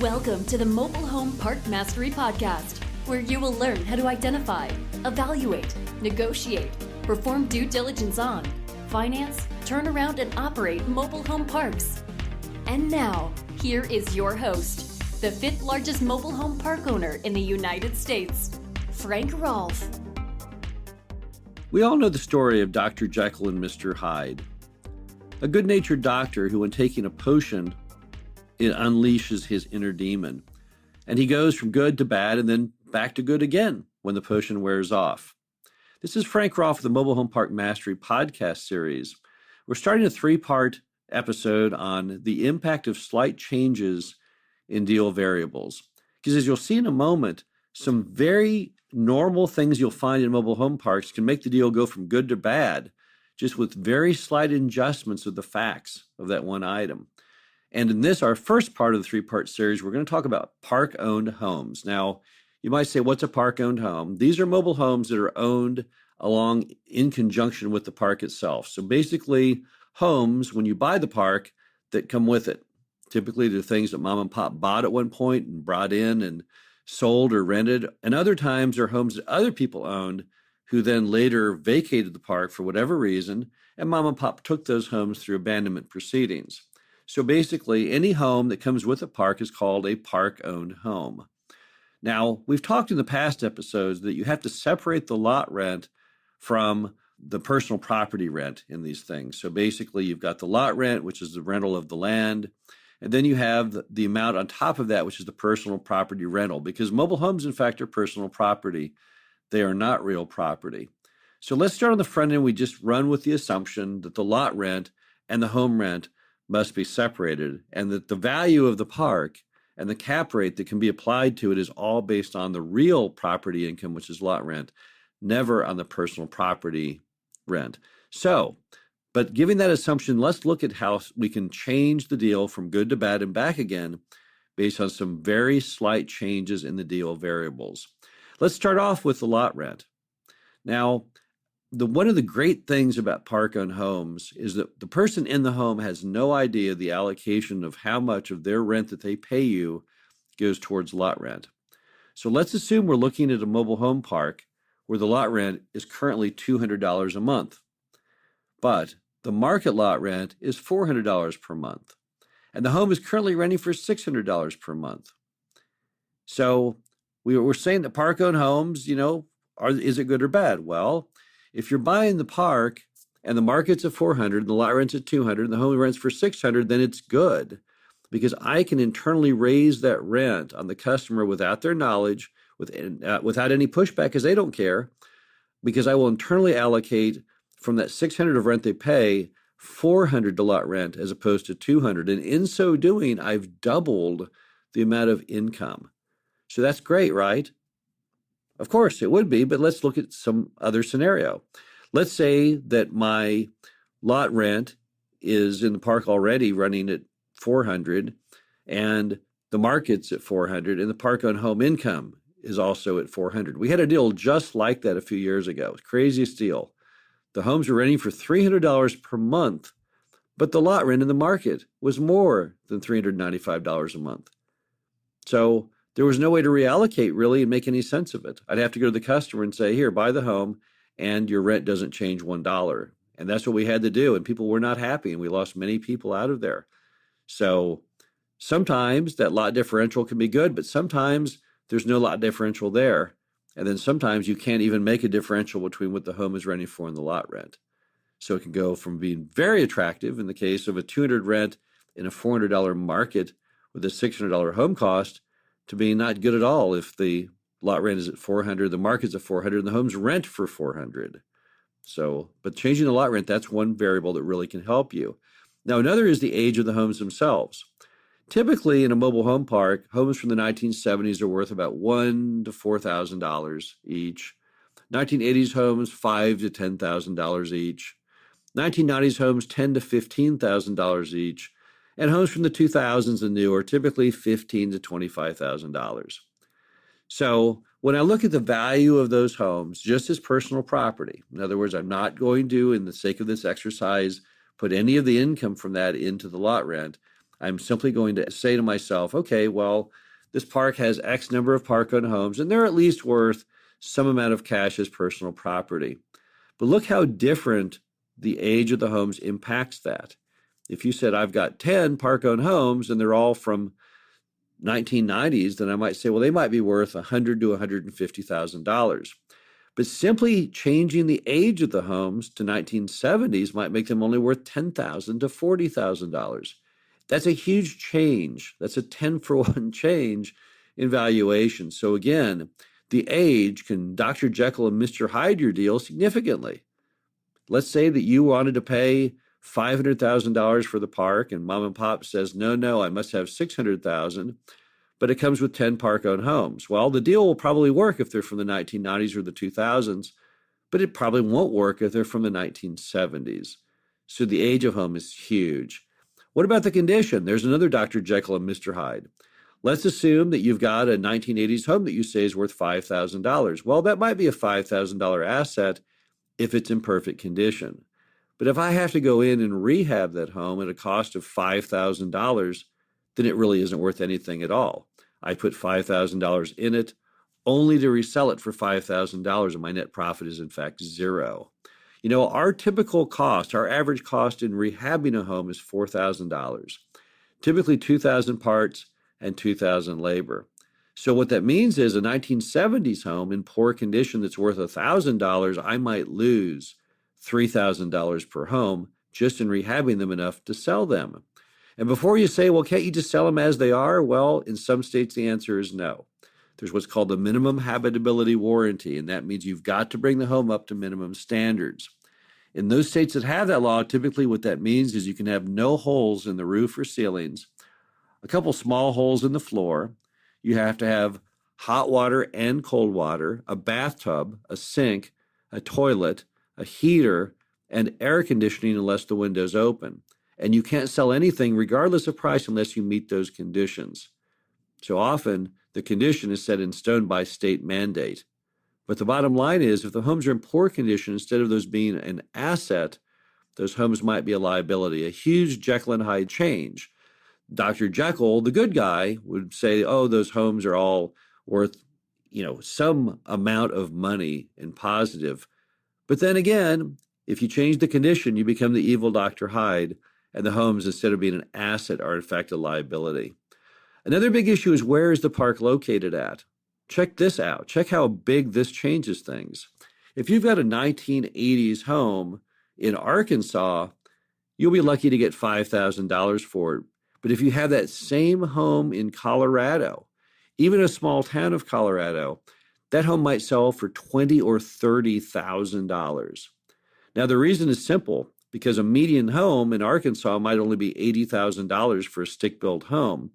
Welcome to the Mobile Home Park Mastery Podcast, where you will learn how to identify, evaluate, negotiate, perform due diligence on, finance, turn around, and operate mobile home parks. And now, here is your host, the fifth largest mobile home park owner in the United States, Frank Rolfe. We all know the story of Dr. Jekyll and Mr. Hyde, a good-natured doctor who, when taking a potion, it unleashes his inner demon, and he goes from good to bad and then back to good again when the potion wears off. This is Frank Rolfe of the Mobile Home Park Mastery podcast series. We're starting a three-part episode on the impact of slight changes in deal variables. Because as you'll see in a moment, some very normal things you'll find in mobile home parks can make the deal go from good to bad, just with very slight adjustments of the facts of that one item. And in this, our first part of the three-part series, we're going to talk about park-owned homes. Now, you might say, what's a park-owned home? These are mobile homes that are owned along in conjunction with the park itself. So basically, homes, when you buy the park, that come with it. Typically, they're things that mom and pop bought at one point and brought in and sold or rented. And other times, they're homes that other people owned who then later vacated the park for whatever reason, and mom and pop took those homes through abandonment proceedings. So basically, any home that comes with a park is called a park-owned home. Now, we've talked in the past episodes that you have to separate the lot rent from the personal property rent in these things. So basically, you've got the lot rent, which is the rental of the land, and then you have the amount on top of that, which is the personal property rental, because mobile homes, in fact, are personal property. They are not real property. So let's start on the front end. We just run with the assumption that the lot rent and the home rent must be separated, and that the value of the park and the cap rate that can be applied to it is all based on the real property income, which is lot rent, never on the personal property rent. So, but giving that assumption, let's look at how we can change the deal from good to bad and back again based on some very slight changes in the deal variables. Let's start off with the lot rent. Now, one of the great things about park-owned homes is that the person in the home has no idea the allocation of how much of their rent that they pay you goes towards lot rent. So let's assume we're looking at a mobile home park where the lot rent is currently $200 a month, but the market lot rent is $400 per month, and the home is currently renting for $600 per month. So we're saying that park-owned homes, is it good or bad? Well, if you're buying the park and the market's at $400 and the lot rent's at $200 and the home rents for $600, then it's good because I can internally raise that rent on the customer without their knowledge, without any pushback because they don't care, because I will internally allocate from that $600 of rent they pay, $400 to lot rent as opposed to $200. And in so doing, I've doubled the amount of income. So that's great, right? Of course, it would be, but let's look at some other scenario. Let's say that my lot rent is in the park already running at $400, and the market's at $400, and the park-owned home income is also at $400. We had a deal just like that a few years ago. Craziest deal. The homes were renting for $300 per month, but the lot rent in the market was more than $395 a month. So there was no way to reallocate really and make any sense of it. I'd have to go to the customer and say, here, buy the home, and your rent doesn't change $1. And that's what we had to do, and people were not happy, and we lost many people out of there. So sometimes that lot differential can be good, but sometimes there's no lot differential there. And then sometimes you can't even make a differential between what the home is renting for and the lot rent. So it can go from being very attractive in the case of a $200 rent in a $400 market with a $600 home cost to being not good at all if the lot rent is at $400, the market's at $400, and the home's rent for $400. So, but changing the lot rent, that's one variable that really can help you. Now, another is the age of the homes themselves. Typically, in a mobile home park, homes from the 1970s are worth about $1,000 to $4,000 each. 1980s homes, $5,000 to $10,000 each. 1990s homes, $10,000 to $15,000 each. And homes from the 2000s and new are typically $15,000 to $25,000. So when I look at the value of those homes, just as personal property, in other words, I'm not going to, in the sake of this exercise, put any of the income from that into the lot rent. I'm simply going to say to myself, okay, well, this park has X number of park-owned homes, and they're at least worth some amount of cash as personal property. But look how different the age of the homes impacts that. If you said, I've got 10 park-owned homes and they're all from 1990s, then I might say, well, they might be worth $100,000 to $150,000. But simply changing the age of the homes to 1970s might make them only worth $10,000 to $40,000. That's a huge change. That's a 10-for-1 change in valuation. So again, the age can Dr. Jekyll and Mr. Hyde your deal significantly. Let's say that you wanted to pay $500,000 for the park, and mom and pop says, no, I must have $600,000, but it comes with 10 park-owned homes. Well, the deal will probably work if they're from the 1990s or the 2000s, but it probably won't work if they're from the 1970s. So the age of home is huge. What about the condition? There's another Dr. Jekyll and Mr. Hyde. Let's assume that you've got a 1980s home that you say is worth $5,000. Well, that might be a $5,000 asset if it's in perfect condition. But if I have to go in and rehab that home at a cost of $5,000, then it really isn't worth anything at all. I put $5,000 in it only to resell it for $5,000, and my net profit is in fact zero. You know, our typical cost, our average cost in rehabbing a home is $4,000. Typically 2,000 parts and 2,000 labor. So what that means is a 1970s home in poor condition that's worth $1,000, I might lose $3,000 per home just in rehabbing them enough to sell them. And before you say, well, can't you just sell them as they are? Well, in some states, the answer is no. There's what's called the minimum habitability warranty, and that means you've got to bring the home up to minimum standards. In those states that have that law, typically what that means is you can have no holes in the roof or ceilings, a couple small holes in the floor. You have to have hot water and cold water, a bathtub, a sink, a toilet, a heater, and air conditioning unless the window's open. And you can't sell anything regardless of price unless you meet those conditions. So often, the condition is set in stone by state mandate. But the bottom line is, if the homes are in poor condition, instead of those being an asset, those homes might be a liability, a huge Jekyll and Hyde change. Dr. Jekyll, the good guy, would say, oh, those homes are all worth, some amount of money in positive. But then again, if you change the condition, you become the evil Dr. Hyde, and the homes, instead of being an asset, are in fact a liability. Another big issue is, where is the park located at? Check this out. Check how big this changes things. If you've got a 1980s home in Arkansas, you'll be lucky to get $5,000 for it. But if you have that same home in Colorado, even a small town of Colorado, that home might sell for $20,000 or $30,000. Now, the reason is simple, because a median home in Arkansas might only be $80,000 for a stick-built home,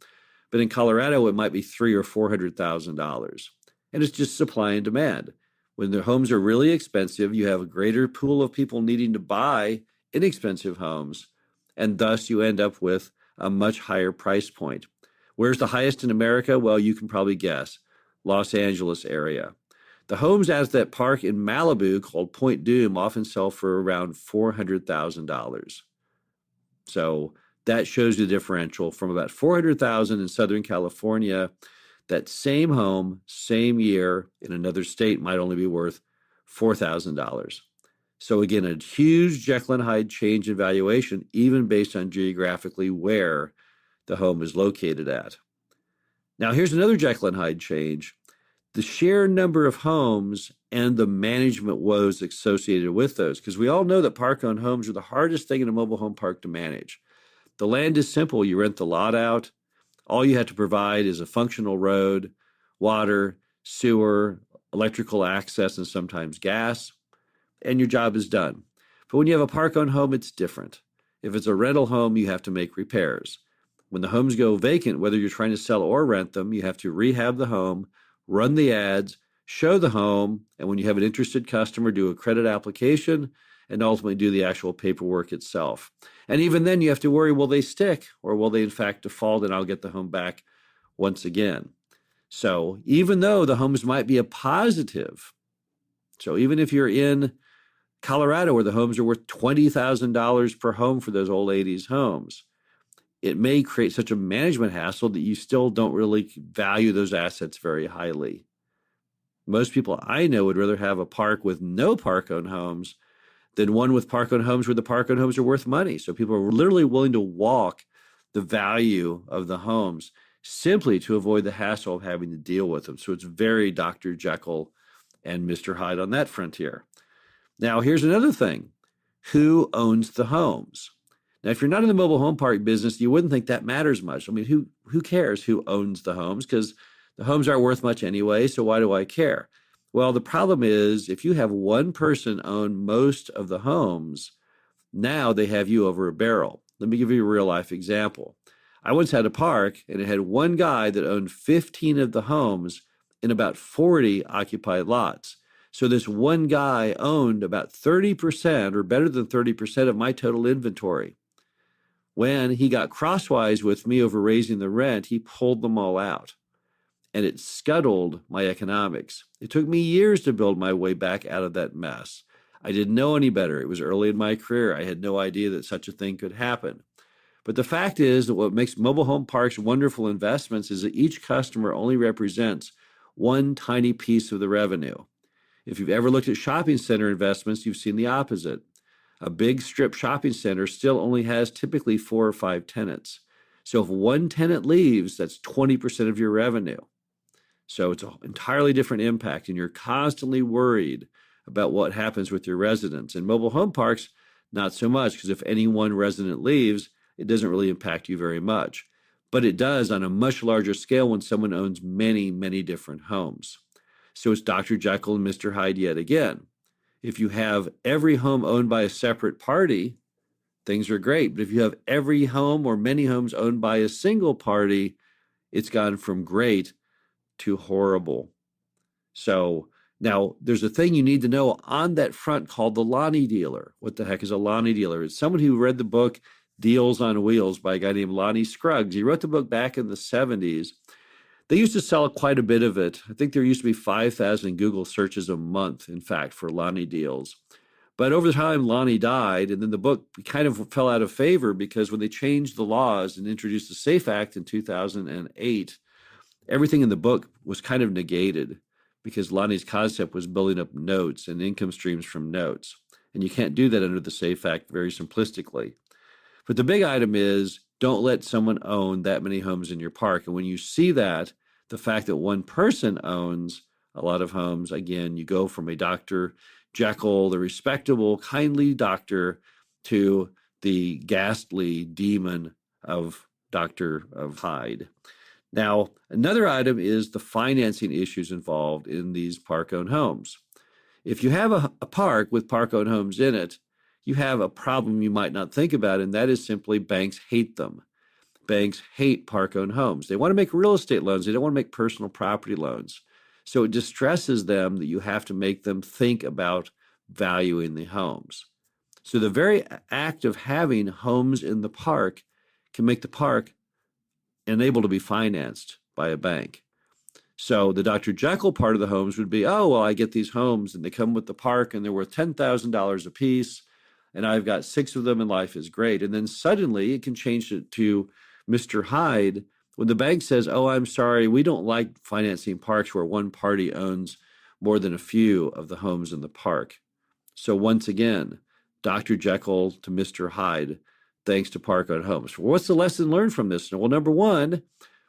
but in Colorado, it might be $300,000 or $400,000. And it's just supply and demand. When the homes are really expensive, you have a greater pool of people needing to buy inexpensive homes, and thus you end up with a much higher price point. Where's the highest in America? Well, you can probably guess. Los Angeles area. The homes at that park in Malibu called Point Dume often sell for around $400,000. So that shows the differential from about $400,000 in Southern California. That same home, same year in another state might only be worth $4,000. So again, a huge Jekyll and Hyde change in valuation, even based on geographically where the home is located at. Now, here's another Jekyll and Hyde change. The sheer number of homes and the management woes associated with those, because we all know that park-owned homes are the hardest thing in a mobile home park to manage. The land is simple. You rent the lot out. All you have to provide is a functional road, water, sewer, electrical access, and sometimes gas, and your job is done. But when you have a park-owned home, it's different. If it's a rental home, you have to make repairs. When the homes go vacant, whether you're trying to sell or rent them, you have to rehab the home, run the ads, show the home, and when you have an interested customer, do a credit application, and ultimately do the actual paperwork itself. And even then, you have to worry, will they stick, or will they in fact default, and I'll get the home back once again. So even though the homes might be a positive, so even if you're in Colorado where the homes are worth $20,000 per home for those old 80s homes, it may create such a management hassle that you still don't really value those assets very highly. Most people I know would rather have a park with no park-owned homes than one with park-owned homes where the park-owned homes are worth money. So people are literally willing to walk the value of the homes simply to avoid the hassle of having to deal with them. So it's very Dr. Jekyll and Mr. Hyde on that frontier. Now, here's another thing. Who owns the homes? Now, if you're not in the mobile home park business, you wouldn't think that matters much. I mean, who cares who owns the homes? Because the homes aren't worth much anyway, so why do I care? Well, the problem is if you have one person own most of the homes, now they have you over a barrel. Let me give you a real life example. I once had a park and it had one guy that owned 15 of the homes in about 40 occupied lots. So this one guy owned about 30% or better than 30% of my total inventory. When he got crosswise with me over raising the rent, he pulled them all out. And it scuttled my economics. It took me years to build my way back out of that mess. I didn't know any better. It was early in my career. I had no idea that such a thing could happen. But the fact is that what makes mobile home parks wonderful investments is that each customer only represents one tiny piece of the revenue. If you've ever looked at shopping center investments, you've seen the opposite. A big strip shopping center still only has typically 4 or 5 tenants. So if one tenant leaves, that's 20% of your revenue. So it's an entirely different impact, and you're constantly worried about what happens with your residents. In mobile home parks, not so much, because if any one resident leaves, it doesn't really impact you very much. But it does on a much larger scale when someone owns many, many different homes. So it's Dr. Jekyll and Mr. Hyde yet again. If you have every home owned by a separate party, things are great. But if you have every home or many homes owned by a single party, it's gone from great to horrible. So now there's a thing you need to know on that front called the Lonnie dealer. What the heck is a Lonnie dealer? It's someone who read the book Deals on Wheels by a guy named Lonnie Scruggs. He wrote the book back in the 70s. They used to sell quite a bit of it. I think there used to be 5,000 Google searches a month, in fact, for Lonnie deals. But over time, Lonnie died, and then the book kind of fell out of favor because when they changed the laws and introduced the SAFE Act in 2008, everything in the book was kind of negated because Lonnie's concept was building up notes and income streams from notes. And you can't do that under the SAFE Act very simplistically. But the big item is don't let someone own that many homes in your park. And when you see that, the fact that one person owns a lot of homes, again, you go from a Dr. Jekyll, the respectable, kindly doctor, to the ghastly demon of Dr. Hyde. Now, another item is the financing issues involved in these park-owned homes. If you have a park with park-owned homes in it, you have a problem you might not think about, and that is simply banks hate them. Banks hate park-owned homes. They want to make real estate loans. They don't want to make personal property loans. So it distresses them that you have to make them think about valuing the homes. So the very act of having homes in the park can make the park unable to be financed by a bank. So the Dr. Jekyll part of the homes would be, oh, well, I get these homes and they come with the park and they're worth $10,000 a piece. And I've got 6 of them and life is great. And then suddenly it can change it to Mr. Hyde when the bank says, oh, I'm sorry, we don't like financing parks where one party owns more than a few of the homes in the park. So once again, Dr. Jekyll to Mr. Hyde, thanks to park-owned homes. Well, what's the lesson learned from this? Well, number one,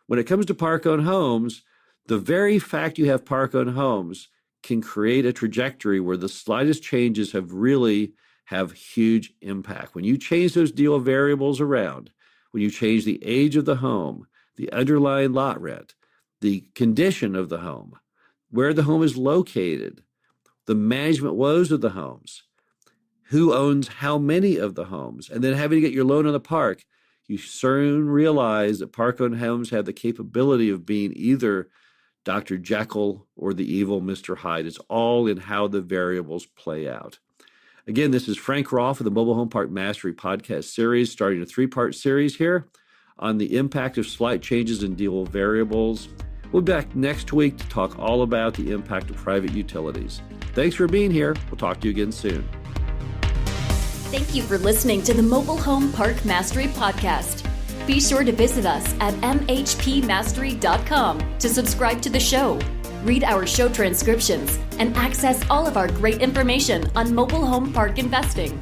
when it comes to park-owned homes, the very fact you have park-owned homes can create a trajectory where the slightest changes have huge impact. When you change those deal variables around, when you change the age of the home, the underlying lot rent, the condition of the home, where the home is located, the management woes of the homes, who owns how many of the homes, and then having to get your loan on the park, you soon realize that park-owned homes have the capability of being either Dr. Jekyll or the evil Mr. Hyde. It's all in how the variables play out. Again, this is Frank Rolfe of the Mobile Home Park Mastery podcast series, starting a 3-part series here on the impact of slight changes in deal variables. We'll be back next week to talk all about the impact of private utilities. Thanks for being here. We'll talk to you again soon. Thank you for listening to the Mobile Home Park Mastery Podcast. Be sure to visit us at mhpmastery.com to subscribe to the show, read our show transcriptions, and access all of our great information on mobile home park investing.